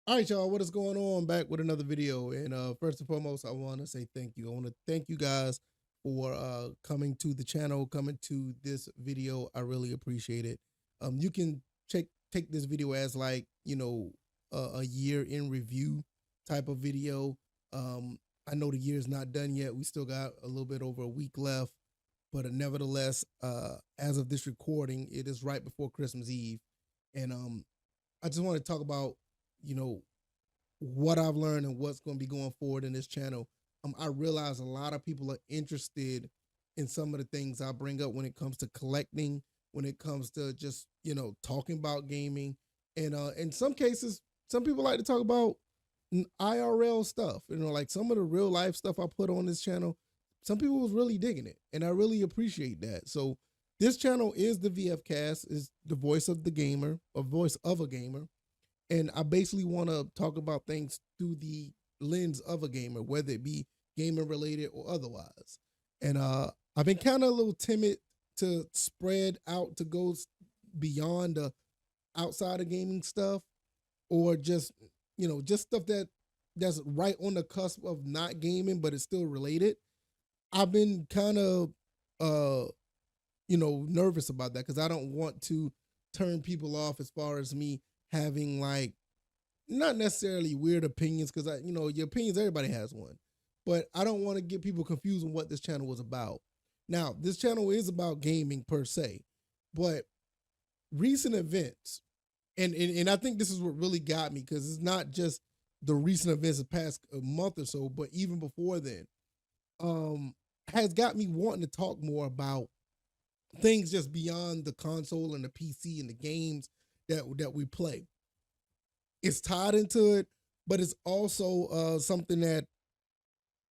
All right, y'all, what is going on? Back with another video. And first and foremost, I want to say thank you. I want to thank you guys for coming to the channel, coming to this video. I really appreciate it. You can take this video as like, a year in review type of video. Um, I know the year's not done yet. We still got a little bit over a week left, but nevertheless, as of this recording, it is right before Christmas Eve. And I just want to talk about, you know, what I've learned and what's going to be going forward in this channel. I realize a lot of people are interested in some of the things I bring up when it comes to collecting, when it comes to just talking about gaming, and in some cases, some people like to talk about IRL stuff. Like some of the real life stuff I put on this channel. Some people was really digging it, and I really appreciate that. So this channel is the VF Cast, is the voice of the gamer, a voice of a gamer, and I basically want to talk about things through the lens of a gamer, whether it be gamer related or otherwise. And I've been kind of a little timid to spread out to go beyond the outside of gaming stuff, or just just stuff that's right on the cusp of not gaming but it's still related. I've been kind of nervous about that because I don't want to turn people off as far as me having like not necessarily weird opinions, because your opinions, everybody has one, but I don't want to get people confused on what this channel was about. Now this channel is about gaming per se, but recent events, and I think this is what really got me, because it's not just the recent events of the past month or so, but even before then, um has got me wanting to talk more about things just beyond the console and the PC and the games that we play. It's tied into it, but it's also something that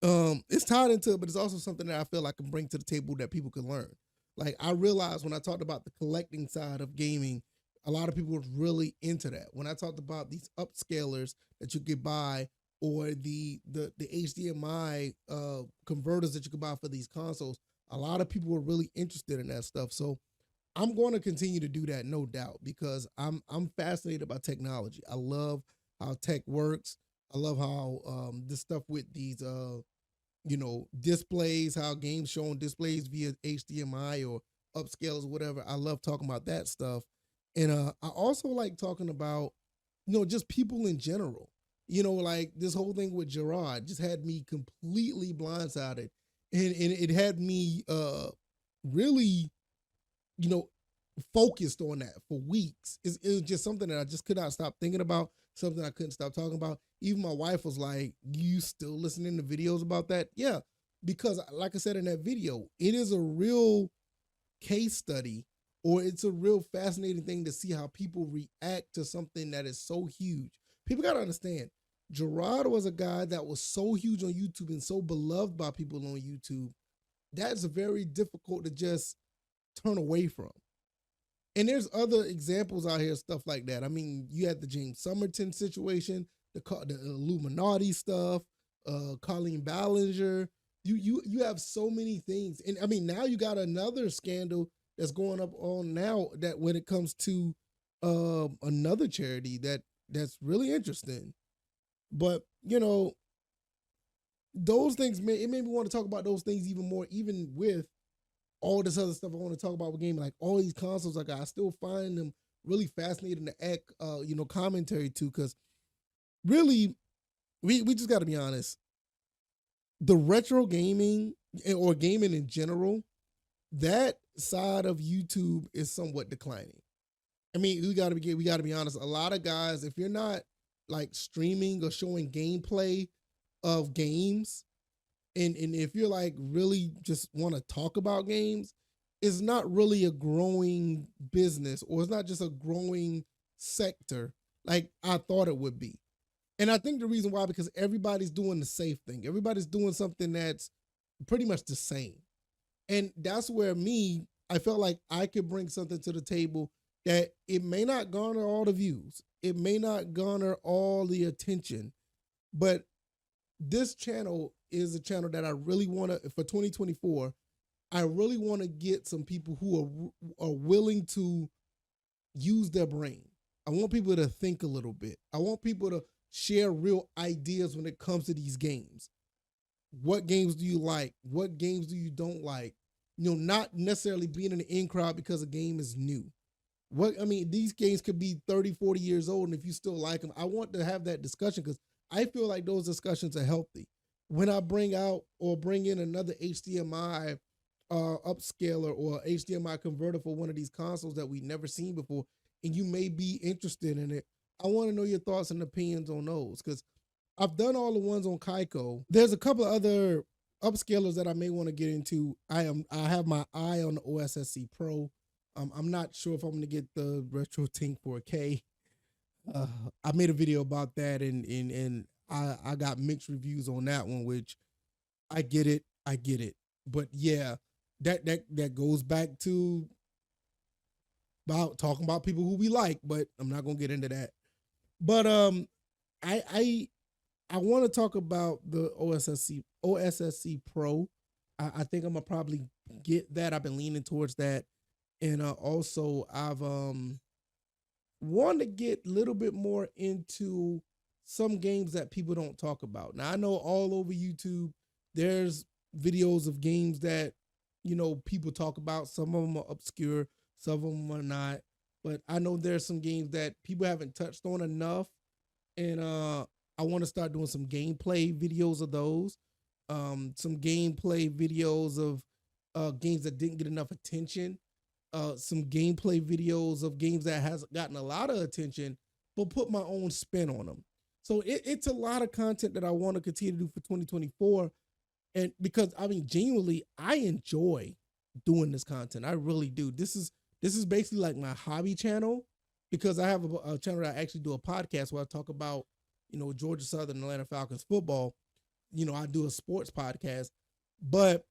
it's tied into it, but it's also something that I feel I can bring to the table that people can learn. Like I realized when I talked about the collecting side of gaming, a lot of people were really into that. When I talked about these upscalers that you could buy, or the HDMI converters that you could buy for these consoles, a lot of people were really interested in that stuff. So I'm going to continue to do that, no doubt, because I'm fascinated by technology. I love how tech works. I love how this stuff with these displays, how games show on displays via HDMI or upscales or whatever. I love talking about that stuff, and I also like talking about just people in general. Like this whole thing with Gerard just had me completely blindsided, and it had me really you know, focused on that for weeks. It was just something that I just could not stop thinking about, something I couldn't stop talking about. Even my wife was like, "You still listening to videos about that?" Yeah, because like I said in that video, it is a real case study, or it's a real fascinating thing to see how people react to something that is so huge. People got to understand, Gerard was a guy that was so huge on YouTube and so beloved by people on YouTube. That's very difficult to just turn away from. And there's other examples out here, stuff like that. I mean, you had the James Somerton situation, the Illuminati stuff, Colleen Ballinger. You have so many things, and I mean now you got another scandal that's going up on now, that when it comes to another charity that's really interesting. But those things, it made me want to talk about those things even more, even with all this other stuff I want to talk about with gaming, like all these consoles I still find them really fascinating to act, commentary to, because really, we just got to be honest. The retro gaming, or gaming in general, that side of YouTube is somewhat declining. I mean, we got to be honest. A lot of guys, if you're not like streaming or showing gameplay of games, and if you're like really just want to talk about games, it's not really a growing business, or it's not just a growing sector like I thought it would be. And I think the reason why, because everybody's doing the safe thing. Everybody's doing something that's pretty much the same. And that's where I felt like I could bring something to the table that it may not garner all the views. It may not garner all the attention, but this channel is a channel that I really want to, for 2024, I really want to get some people who are willing to use their brain. I want people to think a little bit. I want people to share real ideas when it comes to these games. What games do you like? What games do you don't like? Not necessarily being in the in crowd because a game is new. These games could be 30, 40 years old, and if you still like them, I want to have that discussion because I feel like those discussions are healthy. When I bring out or bring in another HDMI upscaler or HDMI converter for one of these consoles that we've never seen before, and you may be interested in it, I want to know your thoughts and opinions on those because I've done all the ones on Kaiko. There's a couple of other upscalers that I may want to get into. I have my eye on the OSSC Pro. I'm not sure if I'm going to get the RetroTink 4K. I made a video about that, and I got mixed reviews on that one, which I get it. But yeah, that goes back to about talking about people who we like, but I'm not gonna get into that. But I want to talk about the OSSC Pro. I think I'm gonna probably get that. I've been leaning towards that, and also I've want to get a little bit more into some games that people don't talk about. Now I know all over YouTube there's videos of games that people talk about. Some of them are obscure, some of them are not. But I know there's some games that people haven't touched on enough, and I want to start doing some gameplay videos of those. Some gameplay videos of games that didn't get enough attention. Some gameplay videos of games that has gotten a lot of attention, but put my own spin on them. So it's a lot of content that I want to continue to do for 2024. And because genuinely, I enjoy doing this content. I really do. This is basically like my hobby channel because I have a channel that I actually do a podcast where I talk about, Georgia Southern, Atlanta Falcons football. I do a sports podcast, but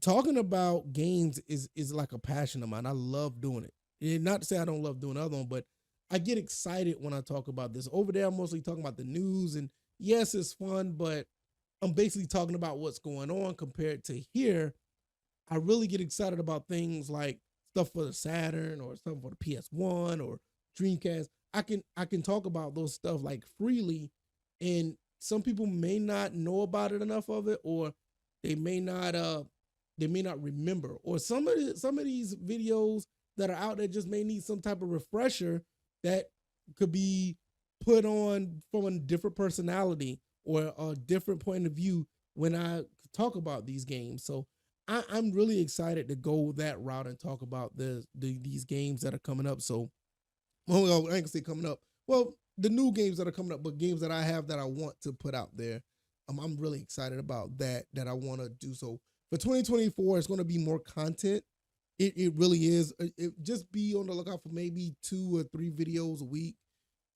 talking about games is like a passion of mine. I love doing it. And not to say I don't love doing other one, but I get excited when I talk about this. Over there, I'm mostly talking about the news, and yes, it's fun, but I'm basically talking about what's going on compared to here. I really get excited about things like stuff for the Saturn or something for the PS1 or Dreamcast. I can talk about those stuff like freely, and some people may not know about it enough of it, or they may not remember, or some of these videos that are out there just may need some type of refresher that could be put on from a different personality or a different point of view when I talk about these games. So I'm really excited to go that route and talk about these games that are coming up. So, well, I ain't gonna say coming up. Well, the new games that are coming up, but games that I have that I want to put out there. I'm really excited about that I want to do. So for 2024, it's going to be more content. It really is. Just be on the lookout for maybe 2 or 3 videos a week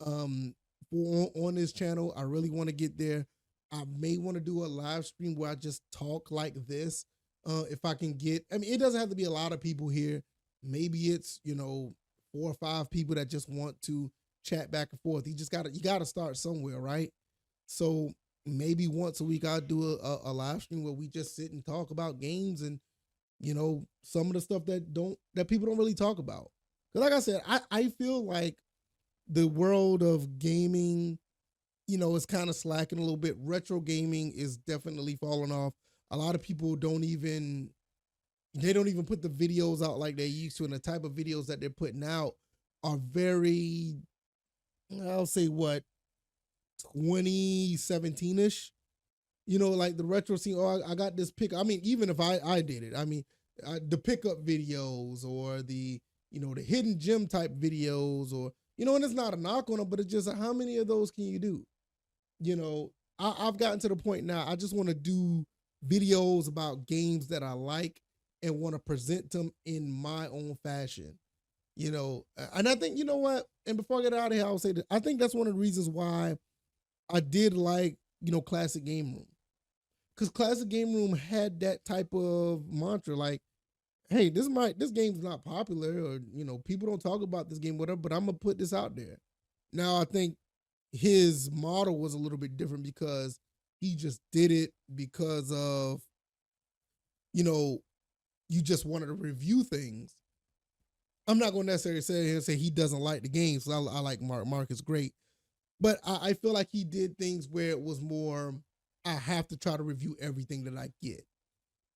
on this channel. I really want to get there. I may want to do a live stream where I just talk like this. If I can get, it doesn't have to be a lot of people here. Maybe it's 4 or 5 people that just want to chat back and forth. You got to start somewhere, right? So maybe once a week I'll do a live stream where we just sit and talk about games and some of the stuff that people don't really talk about. Because like I said, I feel like the world of gaming, is kind of slacking a little bit. Retro gaming is definitely falling off. A lot of people don't even put the videos out like they used to, and the type of videos that they're putting out are very, I'll say 2017-ish. Like the retro scene. Oh, I got this pick. Even if I did it, the pickup videos or the the hidden gem type videos, or and it's not a knock on them, but it's just how many of those can you do? I've gotten to the point now. I just want to do videos about games that I like and want to present them in my own fashion. And I think what. And before I get out of here, I'll say that I think that's one of the reasons why I did like Classic Game Room. Because Classic Game Room had that type of mantra, like, hey, this game's not popular, or people don't talk about this game, whatever, but I'm gonna put this out there. Now I think his model was a little bit different because he just did it because of you just wanted to review things. I'm not gonna necessarily say he doesn't like the games. I like Mark. Mark is great, But I feel like he did things where it was more, I have to try to review everything that I get,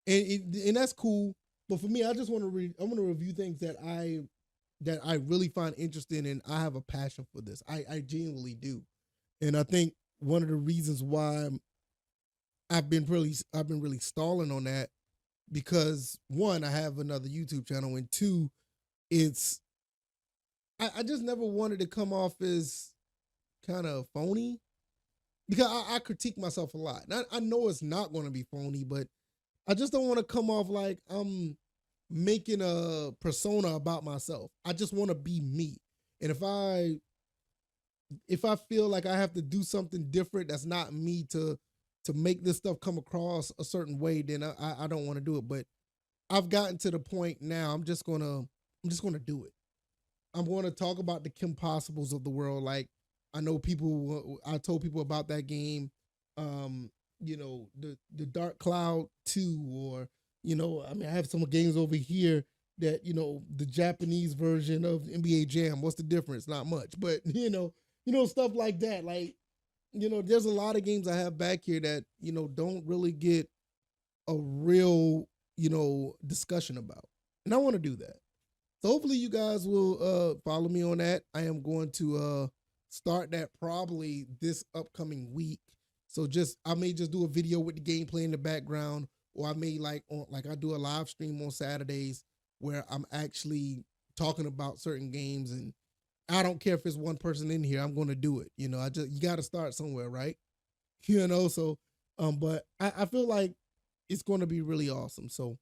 and that's cool. But for me, I just want to I want to review things that I really find interesting, and I have a passion for this. I genuinely do, and I think one of the reasons why I've been really stalling on that, because one, I have another YouTube channel, and two, it's I just never wanted to come off as kind of phony, because I critique myself a lot. And I know it's not going to be phony, but I just don't want to come off like I'm making a persona about myself. I just want to be me. And if I feel like I have to do something different that's not me to make this stuff come across a certain way, then I don't want to do it. But I've gotten to the point now. I'm just gonna do it. I'm going to talk about the Kim Possibles of the world. Like, I know people. I told people about that game. The Dark Cloud 2, or I mean, I have some games over here that the Japanese version of NBA Jam. What's the difference? Not much, but stuff like that. Like, there's a lot of games I have back here that don't really get a real discussion about, and I want to do that. So hopefully you guys will follow me on that. I am going to start that probably this upcoming week. So I may just do a video with the gameplay in the background, or I may like I do a live stream on Saturdays where I'm actually talking about certain games, and I don't care if it's one person in here. I'm going to do it. You got to start somewhere, right? So but I feel like it's going to be really awesome. So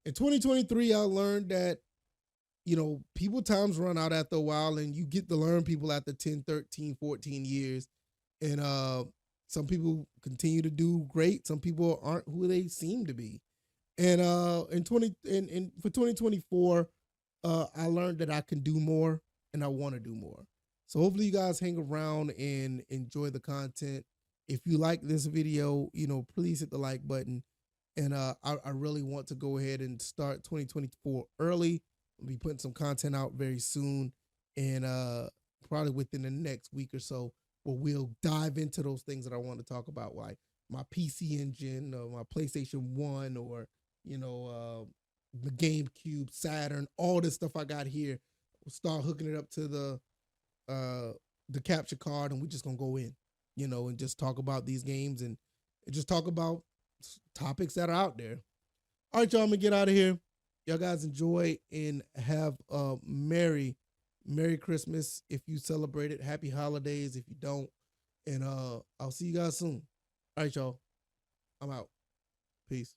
in 2023, I learned that people times run out after a while, and you get to learn people after 10, 13, 14 years. And some people continue to do great. Some people aren't who they seem to be. And for 2024, I learned that I can do more, and I want to do more. So hopefully you guys hang around and enjoy the content. If you like this video, please hit the like button. And I really want to go ahead and start 2024 early. I'll be putting some content out very soon, and probably within the next week or so, where we'll dive into those things that I want to talk about, like my PC engine, or my PlayStation 1, or the GameCube, Saturn, all this stuff I got here. We'll start hooking it up to the capture card, and we're just gonna go in, and just talk about these games, and just talk about topics that are out there. All right, y'all, I'm gonna get out of here. Y'all guys enjoy and have a Merry Christmas if you celebrate it. Happy holidays if you don't. And I'll see you guys soon. All right, y'all. I'm out. Peace.